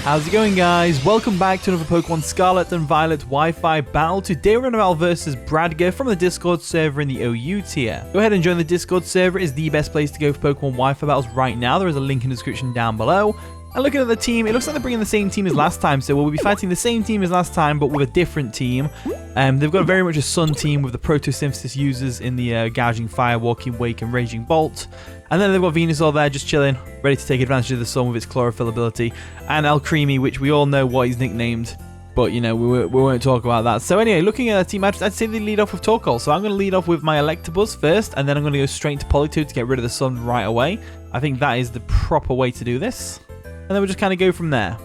How's it going, guys? Welcome back to another Pokemon Scarlet and Violet Wi-Fi battle. Today we're going to battle versus Bradgga from the Discord server in the OU tier. Go ahead and join the Discord server. It is the best place to go for Pokemon Wi-Fi battles right now. There is a link in the description down below. And looking at the team, it looks like they're bringing the same team as last time. So we'll be fighting the same team as last time, but with a different team. They've got very much a Sun team with the Photosynthesis users in the Gouging Fire, Walking Wake, and Raging Bolt. And then they've got Venusaur there just chilling, ready to take advantage of the Sun with its Chlorophyll ability. And Alcremie, which we all know what he's nicknamed. But, you know, we won't talk about that. So anyway, looking at the team, I'd say they lead off with Torkoal. So I'm going to lead off with my Electabuzz first. And then I'm going to go straight to Politoed to get rid of the Sun right away. I think that is the proper way to do this. And then we'll just kind of go from there.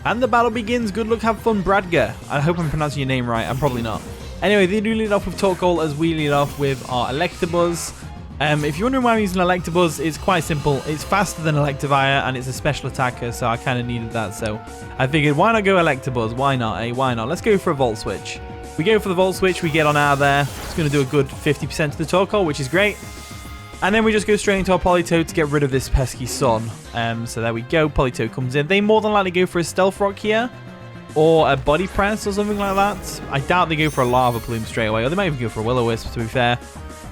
And the battle begins. Good luck, have fun, Bradgga. I hope I'm pronouncing your name right. I'm probably not. Anyway, they do lead off with Torkoal as we lead off with our Electabuzz. If you're wondering why I'm using Electabuzz, it's quite simple. It's faster than Electivire and it's a special attacker, so I kind of needed that. So I figured, why not go Electabuzz? Why not, eh? Why not? Let's go for a Volt Switch. We go for the Volt Switch, we get on out of there. It's going to do a good 50% to the Torkoal, which is great. And then we just go straight into our Politoed to get rid of this pesky Sun. So there we go, Politoed comes in. They more than likely go for a Stealth Rock here, or a Body Press or something like that. I doubt they go for a Lava Plume straight away, or they might even go for a Will-O-Wisp, to be fair.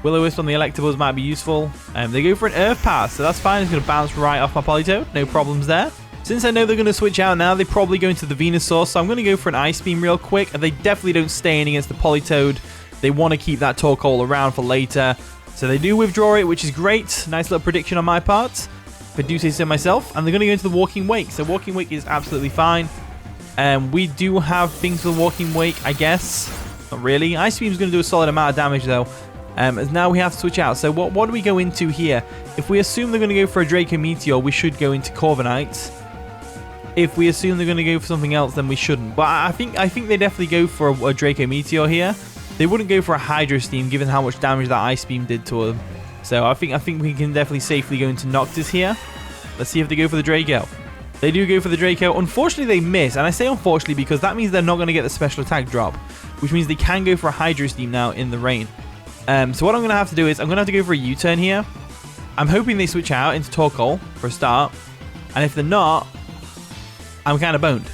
Will-O-Wisp on the Electabuzz might be useful. They go for an Earth Pass, so that's fine. It's going to bounce right off my Politoed, no problems there. Since I know they're going to switch out now, they probably go into the Venusaur, so I'm going to go for an Ice Beam real quick. They definitely don't stay in against the Politoed. They want to keep that Torkoal around for later. So they do withdraw it, which is great. Nice little prediction on my part, if I do say so myself. And they're going to go into the Walking Wake, so Walking Wake is absolutely fine. We do have things for the Walking Wake, I guess. Not really. Ice Beam is going to do a solid amount of damage, though. As now we have to switch out. So what do we go into here? If we assume they're going to go for a Draco Meteor, we should go into Corviknight. If we assume they're going to go for something else, then we shouldn't. But I think they definitely go for a Draco Meteor here. They wouldn't go for a Hydro Steam, given how much damage that Ice Beam did to them. So I think we can definitely safely go into Noctis here. Let's see if they go for the Draco. They do go for the Draco. Unfortunately, they miss. And I say unfortunately because that means they're not going to get the special attack drop, which means they can go for a Hydro Steam now in the rain. So what I'm going to have to do is I'm going to have to go for a U-turn here. I'm hoping they switch out into Torkoal for a start. And if they're not, I'm kind of boned.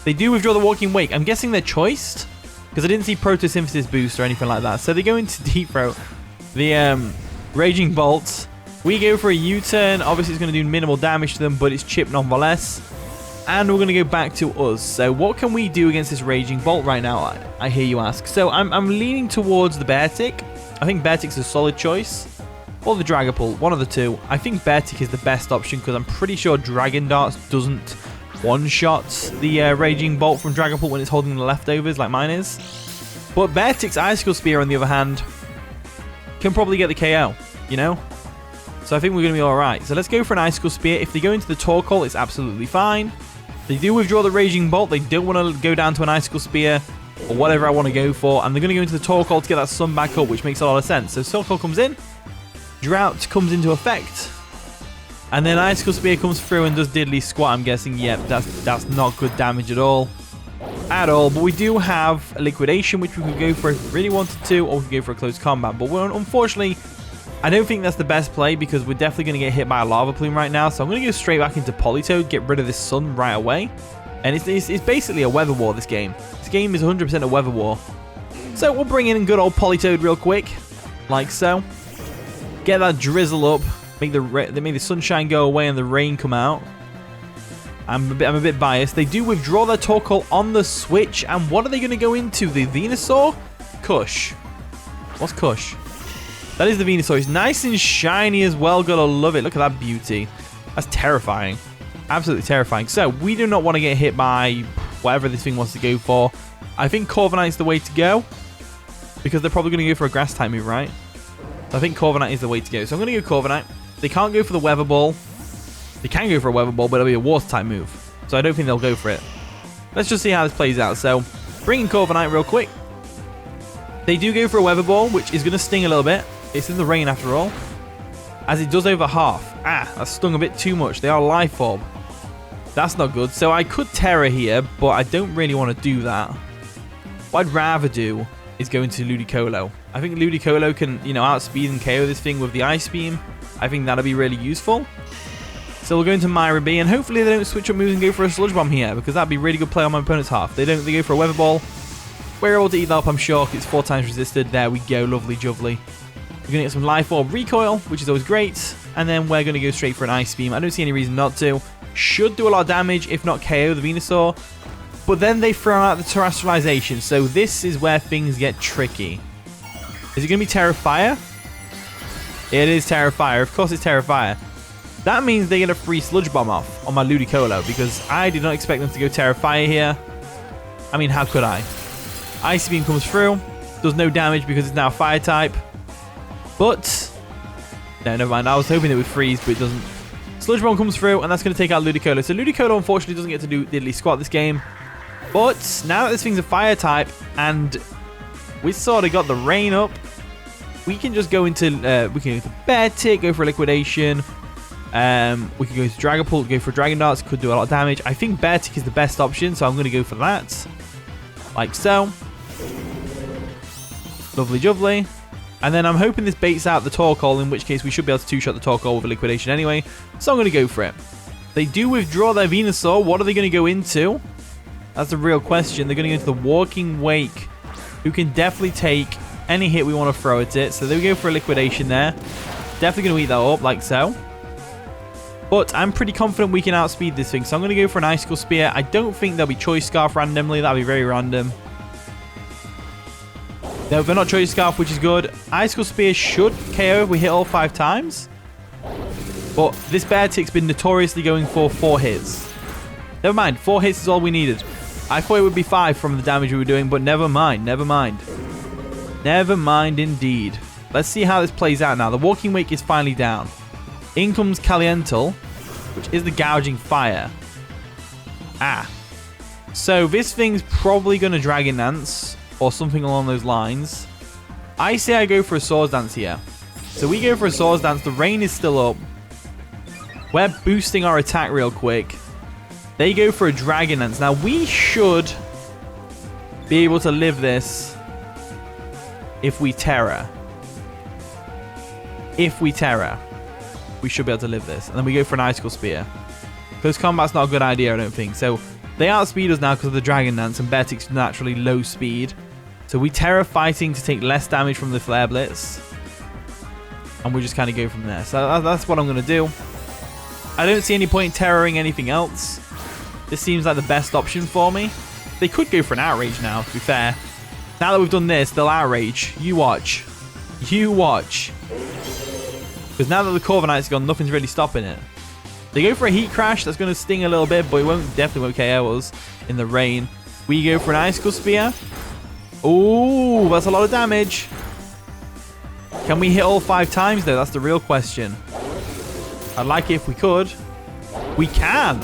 They do withdraw the Walking Wake. I'm guessing they're choiced, because I didn't see Photosynthesis boost or anything like that. So they go into Deep Throat. The Raging Bolt. We go for a U-turn. Obviously, it's going to do minimal damage to them, but it's chip nonetheless. And we're going to go back to us. So what can we do against this Raging Bolt right now, I hear you ask. So I'm leaning towards the Beartic. I think Beartic's a solid choice. Or the Dragapult, one of the two. I think Beartic is the best option because I'm pretty sure Dragon Darts doesn't one-shot the Raging Bolt from Dragapult when it's holding the leftovers like mine is. But Beartic's Icicle Spear, on the other hand, can probably get the KO, you know? So I think we're going to be alright. So let's go for an Icicle Spear. If they go into the Torkoal, it's absolutely fine. They do withdraw the Raging Bolt. They don't want to go down to an Icicle Spear or whatever I want to go for. And they're going to go into the Torkoal to get that Sun back up, which makes a lot of sense. So Torkoal comes in. Drought comes into effect. And then Icicle Spear comes through and does diddly squat. I'm guessing, yep, that's not good damage at all. But we do have a Liquidation, which we could go for if we really wanted to, or we could go for a Close Combat. But unfortunately, I don't think that's the best play because we're definitely going to get hit by a Lava Plume right now. So I'm going to go straight back into Politoed, get rid of this Sun right away. And it's basically a Weather War, this game. This game is 100% a Weather War. So we'll bring in good old Politoed real quick, like so. Get that drizzle up, make the sunshine go away and the rain come out. I'm a bit biased. They do withdraw their Torkoal on the switch, and what are they going to go into? The Venusaur? Kush. What's Kush? That is the Venusaur. It's nice and shiny as well. Gotta love it. Look at that beauty. That's terrifying. Absolutely terrifying. So we do not want to get hit by whatever this thing wants to go for. I think Corviknight's the way to go, because they're probably going to go for a Grass type move, right? I think Corviknight is the way to go. So I'm going to go Corviknight. They can't go for the Weather Ball. They can go for a Weather Ball, but it'll be a Water type move. So I don't think they'll go for it. Let's just see how this plays out. So bring in Corviknight real quick. They do go for a Weather Ball, which is going to sting a little bit. It's in the rain after all, as it does over half. That stung a bit too much. They are Life Orb. That's not good. So I could Terra here, but I don't really want to do that. What I'd rather do is go into Ludicolo. I think Ludicolo can, outspeed and KO this thing with the Ice Beam. I think that'll be really useful. So we'll go into Myra B, and hopefully they don't switch up moves and go for a Sludge Bomb here, because that'd be really good play on my opponent's half. They don't, they go for a Weather Ball. We're able to eat that up, I'm sure. It's 4 times resisted. There we go, lovely jubbly. We're going to get some Life Orb Recoil, which is always great. And then we're going to go straight for an Ice Beam. I don't see any reason not to. Should do a lot of damage, if not KO the Venusaur. But then they throw out the Terastalization, so this is where things get tricky. Is it going to be Terra Fire? It is Terra Fire. Of course it's Terra Fire. That means they get a free Sludge Bomb off on my Ludicolo, because I did not expect them to go Terra Fire here. I mean, how could I? Ice Beam comes through. Does no damage because it's now a Fire type. But, no, never mind. I was hoping it would freeze, but it doesn't. Sludge Bomb comes through, and that's going to take out Ludicolo. So Ludicolo, unfortunately, doesn't get to do diddly squat this game. But now that this thing's a Fire type, and we sort of got the rain up, we can just go into, we can go to Bear Tick, go for a Liquidation. We can go to Dragapult, go for Dragon Darts, could do a lot of damage. I think Bear Tick is the best option, so I'm going to go for that. Like so. Lovely jubbly. And then I'm hoping this baits out the Torkoal, in which case we should be able to two-shot the Torkoal with a Liquidation anyway. So I'm going to go for it. They do withdraw their Venusaur. What are they going to go into? That's the real question. They're going to go into the Walking Wake, who can definitely take any hit we want to throw at it. So they go for a Liquidation there. Definitely going to eat that up, like so. But I'm pretty confident we can outspeed this thing. So I'm going to go for an Icicle Spear. I don't think there'll be Choice Scarf randomly. That'll be very random. No, they're not Choice Scarf, which is good. Icicle Spear should KO if we hit all 5 times. But this Bear Tick's been notoriously going for 4 hits. Never mind, 4 hits is all we needed. I thought it would be 5 from the damage we were doing, but never mind, never mind. Never mind indeed. Let's see how this plays out now. The Walking Wake is finally down. In comes Caliental, which is the Gouging Fire. So this thing's probably going to Dragon Dance, or something along those lines. I say I go for a Swords Dance here. So we go for a Swords Dance. The rain is still up. We're boosting our attack real quick. They go for a Dragon Dance. Now, we should be able to live this if we Terra. If we Terra, we should be able to live this. And then we go for an Icicle Spear. Close combat's not a good idea, I don't think. So they outspeed us now because of the Dragon Dance, and Bear Tick's naturally low speed. So we Terra fighting to take less damage from the Flare Blitz. And we just kind of go from there. So that's what I'm going to do. I don't see any point terroring anything else. This seems like the best option for me. They could go for an Outrage now, to be fair. Now that we've done this, they'll Outrage. You watch. You watch. Because now that the Corviknight's gone, nothing's really stopping it. They go for a Heat Crash. That's going to sting a little bit, but it definitely won't KO us in the rain. We go for an Icicle Spear. Ooh, that's a lot of damage. Can we hit all 5 times, though? That's the real question. I'd like it if we could. We can.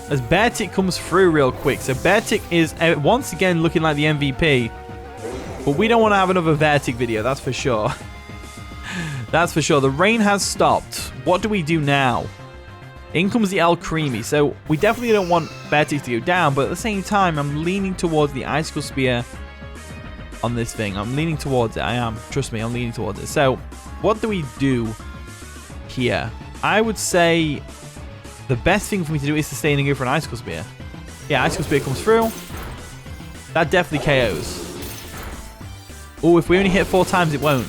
As Bear Tick comes through real quick. So Bear Tick is once again looking like the MVP. But we don't want to have another Bear Tick video, that's for sure. That's for sure. The rain has stopped. What do we do now? In comes the El Creamy. So we definitely don't want Bear Tick to go down. But at the same time, I'm leaning towards the Icicle Spear on this thing. I'm leaning towards it. I am. Trust me, I'm leaning towards it. So what do we do here? I would say the best thing for me to do is to stay in and go for an Icicle Spear. Yeah, Icicle Spear comes through. That definitely KOs. Oh, if we only hit 4 times, it won't.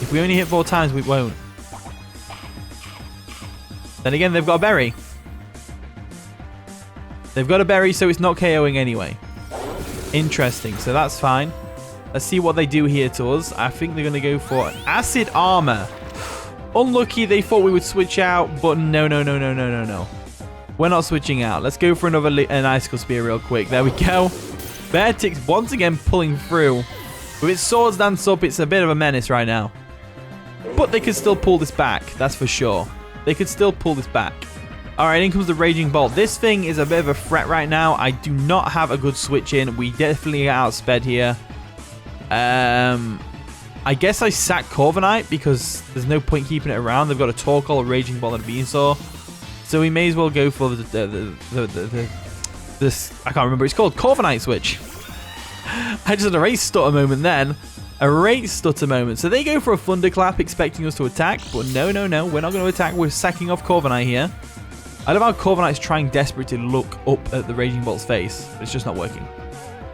If we only hit 4 times, we won't. Then again, they've got a berry. They've got a berry, so it's not KOing anyway. Interesting, so that's fine. Let's see what they do here to us. I think they're going to go for an Acid Armor. Unlucky, they thought we would switch out, but no. We're not switching out. Let's go for an Icicle Spear real quick. There we go. Bear Tick's once again pulling through. With its Swords Dance up, it's a bit of a menace right now. But they could still pull this back, that's for sure. They could still pull this back. Alright, in comes the Raging Bolt. This thing is a bit of a threat right now. I do not have a good switch in. We definitely get outsped here. I guess I sack Corviknight because there's no point keeping it around. They've got a Torkoal, a Raging Bolt, and a Venusaur. So we may as well go for this. I can't remember what it's called. Corviknight switch. I just had a race stutter moment then. A race stutter moment. So they go for a thunderclap expecting us to attack. But no, no, no. We're not going to attack. We're sacking off Corviknight here. I love how Corviknight's trying desperately to look up at the Raging Bolt's face. But it's just not working.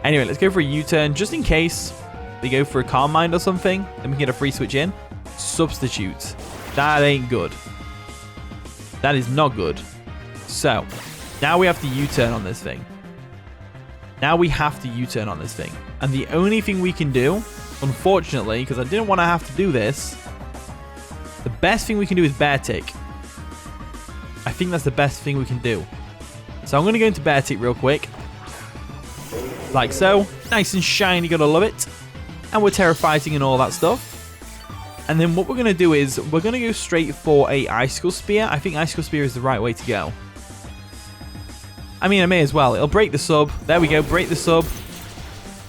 Anyway, let's go for a U-turn just in case they go for a Calm Mind or something. Then we can get a free switch in. Substitute. That ain't good. That is not good. So, now we have to U-turn on this thing. Now we have to U-turn on this thing. And the only thing we can do, unfortunately, because I didn't want to have to do this, the best thing we can do is Bear Tick. I think that's the best thing we can do. So I'm going to go into Bear Tick real quick. Like so. Nice and shiny, gotta love it. And we're Terra fighting and all that stuff. And then what we're going to do is, we're going to go straight for a Icicle Spear. I think Icicle Spear is the right way to go. I mean, I may as well. It'll break the sub. There we go, break the sub.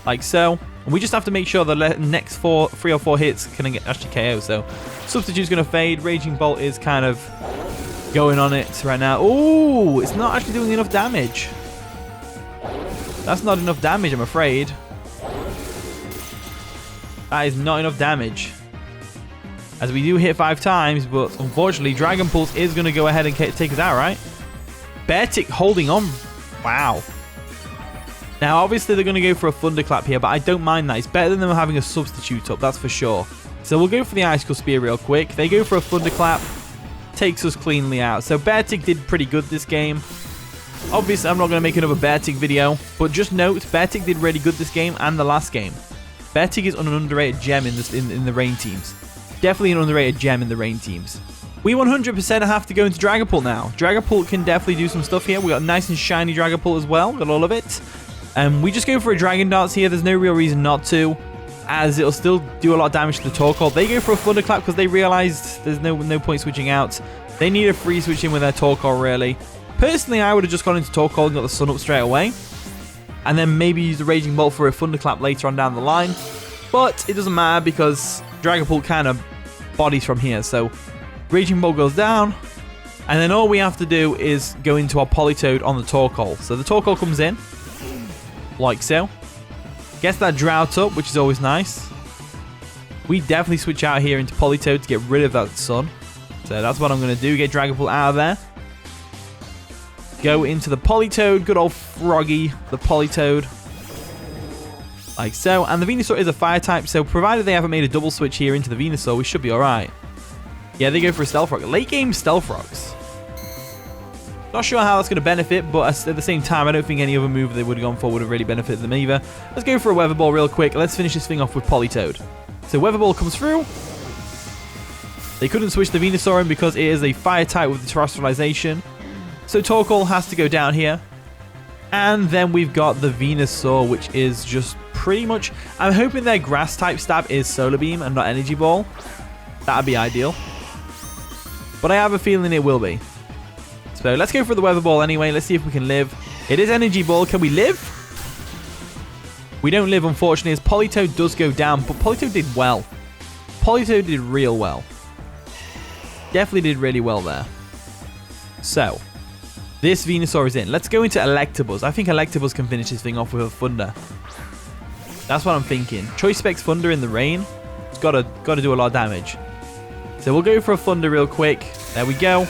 Like so. And we just have to make sure the next 3 or 4 hits can get actually KO. So, Substitute's going to fade. Raging Bolt is kind of going on it right now. Ooh, it's not actually doing enough damage. That's not enough damage, I'm afraid. That is not enough damage. As we do hit 5 times, but unfortunately, Dragon Pulse is going to go ahead and take us out, right? Bear Tick holding on. Wow. Now, obviously, they're going to go for a Thunderclap here, but I don't mind that. It's better than them having a Substitute up, that's for sure. So we'll go for the Icicle Spear real quick. They go for a Thunderclap. Takes us cleanly out. So Bear Tick did pretty good this game. Obviously, I'm not going to make another Bear Tick video, but just note, Bear Tick did really good this game and the last game. Bear Tick is an underrated gem in the Rain teams. Definitely an underrated gem in the Rain teams. We 100% have to go into Dragapult now. Dragapult can definitely do some stuff here. We got a nice and shiny Dragapult as well. Got all of it. We just go for a Dragon Darts here. There's no real reason not to, as it'll still do a lot of damage to the Torkoal. They go for a Thunderclap because they realized there's no point switching out. They need a free switch in with their Torkoal, really. Personally, I would have just gone into Torkoal and got the Sun up straight away. And then maybe use the Raging Bolt for a Thunderclap later on down the line. But it doesn't matter because Dragapult kind of bodies from here. So Raging Bolt goes down. And then all we have to do is go into our Politoed on the Torkoal. So the Torkoal comes in. Like so. Gets that Drought up, which is always nice. We definitely switch out here into Politoed to get rid of that Sun. So that's what I'm going to do. Get Dragapult out of there. Go into the Politoed. Good old Froggy, the Politoed. Like so. And the Venusaur is a Fire type, so provided they haven't made a double switch here into the Venusaur, we should be alright. Yeah, they go for a Stealth Rock. Late game Stealth Rocks. Not sure how that's going to benefit, but at the same time, I don't think any other move they would have gone for would have really benefited them either. Let's go for a Weather Ball real quick. Let's finish this thing off with Politoed. So Weather Ball comes through. They couldn't switch the Venusaur in because it is a Fire type with the Terastalization. So Torkoal has to go down here. And then we've got the Venusaur, which is just pretty much... I'm hoping their Grass type stab is Solar Beam and not Energy Ball. That'd be ideal. But I have a feeling it will be. So let's go for the Weather Ball anyway. Let's see if we can live. It is Energy Ball. Can we live? We don't live, unfortunately, as Politoed does go down. But Politoed did well. Politoed did real well. Definitely did really well there. So, this Venusaur is in. Let's go into Electabuzz. I think Electabuzz can finish this thing off with a Thunder. That's what I'm thinking. Choice Specs Thunder in the rain. It's got to do a lot of damage. So we'll go for a Thunder real quick. There we go.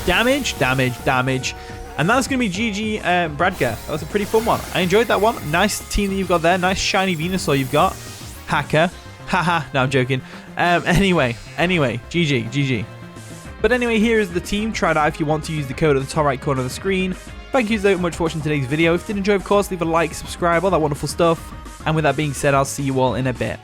Damage, damage, damage. And that's going to be GG Bradgga. That was a pretty fun one. I enjoyed that one. Nice team that you've got there. Nice shiny Venusaur you've got. Hacker. Haha. No, I'm joking. Anyway. GG. But anyway, here is the team. Try it out if you want to use the code at the top right corner of the screen. Thank you so much for watching today's video. If you did enjoy, of course, leave a like, subscribe, all that wonderful stuff. And with that being said, I'll see you all in a bit.